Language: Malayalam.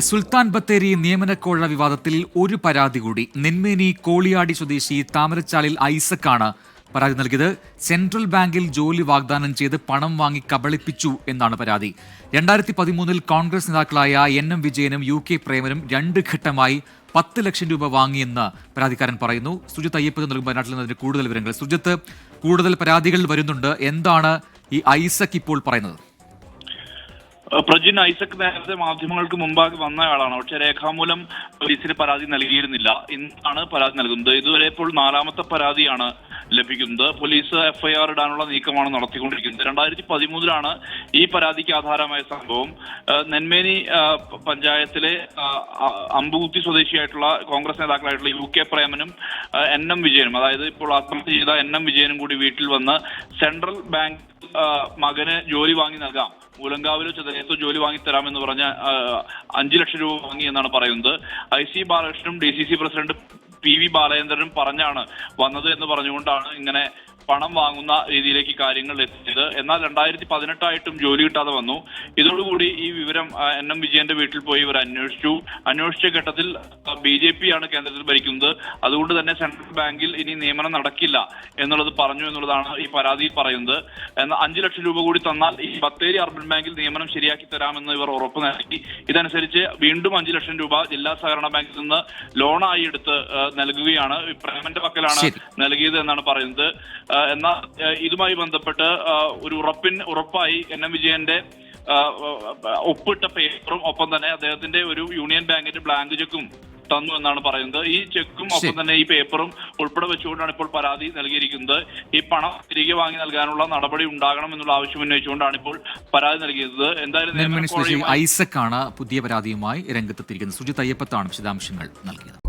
സുൽത്താൻ ബത്തേരി നിയമനക്കോഴ വിവാദത്തിൽ ഒരു പരാതി കൂടി. നെന്മേനി കോളിയാടി സ്വദേശി താമരച്ചാലിൽ ഐസക്കാണ് പരാതി നൽകിയത്. സെൻട്രൽ ബാങ്കിൽ ജോലി വാഗ്ദാനം ചെയ്ത് പണം വാങ്ങി കബളിപ്പിച്ചു എന്നാണ് പരാതി. 2013 കോൺഗ്രസ് നേതാക്കളായ NM വിജയനും UK പ്രേമനും 2 ഘട്ടമായി 10 ലക്ഷം രൂപ വാങ്ങിയെന്ന് പരാതിക്കാരൻ പറയുന്നു. സുജിത്ത് അയ്യപ്പൻ നൽകും വയനാട്ടിൽ നിന്നതിന് കൂടുതൽ വിവരങ്ങൾ. സുജിത്ത്, കൂടുതൽ പരാതികൾ വരുന്നുണ്ട്. എന്താണ് ഈ ഐസക് ഇപ്പോൾ പറയുന്നത്? പ്രജിൻ ഐസക് നേരത്തെ മാധ്യമങ്ങൾക്ക് മുമ്പാകെ വന്നയാളാണ്. പക്ഷേ രേഖാമൂലം പോലീസിന് പരാതി നൽകിയിരുന്നില്ല. ഇന്നാണ് പരാതി നൽകുന്നത്. ഇതുവരെ ഇപ്പോൾ 4ാമത്തെ പരാതിയാണ് ലഭിക്കുന്നത്. പോലീസ് FIR ഇടാനുള്ള നീക്കമാണ് നടത്തിക്കൊണ്ടിരിക്കുന്നത്. 2013 ഈ പരാതിക്ക് ആധാരമായ സംഭവം. നെന്മേനി പഞ്ചായത്തിലെ അമ്പുകുത്തി സ്വദേശിയായിട്ടുള്ള കോൺഗ്രസ് നേതാക്കളായിട്ടുള്ള UK പ്രേമനും NM വിജയനും, അതായത് ഇപ്പോൾ ആത്മഹത്യ ചെയ്ത NM വിജയനും കൂടി വീട്ടിൽ വന്ന് സെൻട്രൽ ബാങ്ക് മകന് ജോലി വാങ്ങി നൽകാം, മൂലങ്കാവിലോ ചെതലയത്തോ ജോലി വാങ്ങിത്തരാമെന്ന് പറഞ്ഞ 5 ലക്ഷം രൂപ വാങ്ങി എന്നാണ് പറയുന്നത്. IC ബാലകൃഷ്ണനും DCC പ്രസിഡന്റ് PV ബാലചന്ദ്രനും പറഞ്ഞാണ് വന്നത് എന്ന് പറഞ്ഞുകൊണ്ടാണ് ഇങ്ങനെ പണം വാങ്ങുന്ന രീതിയിലേക്ക് കാര്യങ്ങൾ എത്തിയത്. എന്നാൽ 2018 ജോലി കിട്ടാതെ വന്നു. ഇതോടുകൂടി ഈ വിവരം NM വിജയന്റെ വീട്ടിൽ പോയി ഇവർ അന്വേഷിച്ച ഘട്ടത്തിൽ BJP ആണ് കേന്ദ്രത്തിൽ ഭരിക്കുന്നത്. അതുകൊണ്ട് തന്നെ സെൻട്രൽ ബാങ്കിൽ ഇനി നിയമനം നടക്കില്ല എന്നുള്ളത് പറഞ്ഞു എന്നുള്ളതാണ് ഈ പരാതിയിൽ പറയുന്നത്. എന്നാൽ 5 ലക്ഷം രൂപ കൂടി തന്നാൽ ഈ ബത്തേരി അർബൻ ബാങ്കിൽ നിയമനം ശരിയാക്കി തരാമെന്ന് ഇവർ ഉറപ്പ് നൽകി. ഇതനുസരിച്ച് വീണ്ടും 5 ലക്ഷം രൂപ ജില്ലാ സഹകരണ ബാങ്കിൽ നിന്ന് ലോണായി എടുത്ത് നൽകുകയാണ്. പ്രേമന്റെ പക്കലാണ് നൽകിയത് എന്നാണ് പറയുന്നത്. എന്നാൽ ഇതുമായി ബന്ധപ്പെട്ട് ഒരു ഉറപ്പായി NM വിജയന്റെ ഒപ്പിട്ട പേപ്പറും ഒപ്പം തന്നെ അദ്ദേഹത്തിന്റെ ഒരു യൂണിയൻ ബാങ്കിന്റെ ബ്ലാങ്ക് ചെക്കും തന്നു എന്നാണ് പറയുന്നത്. ഈ ചെക്കും ഒപ്പം തന്നെ ഈ പേപ്പറും ഉൾപ്പെടെ വെച്ചുകൊണ്ടാണ് ഇപ്പോൾ പരാതി നൽകിയിരിക്കുന്നത്. ഈ പണം തിരികെ വാങ്ങി നൽകാനുള്ള നടപടി ഉണ്ടാകണം എന്നുള്ള ആവശ്യം ഉന്നയിച്ചുകൊണ്ടാണ് ഇപ്പോൾ പരാതി നൽകിയത്. എന്തായാലും ഐസക് ആണ് പുതിയ പരാതിയുമായി രംഗത്തെത്തിയിരിക്കുന്നത്. സുജിത്ത് അയ്യപ്പത്താണ് വിശദാംശങ്ങൾ നൽകിയത്.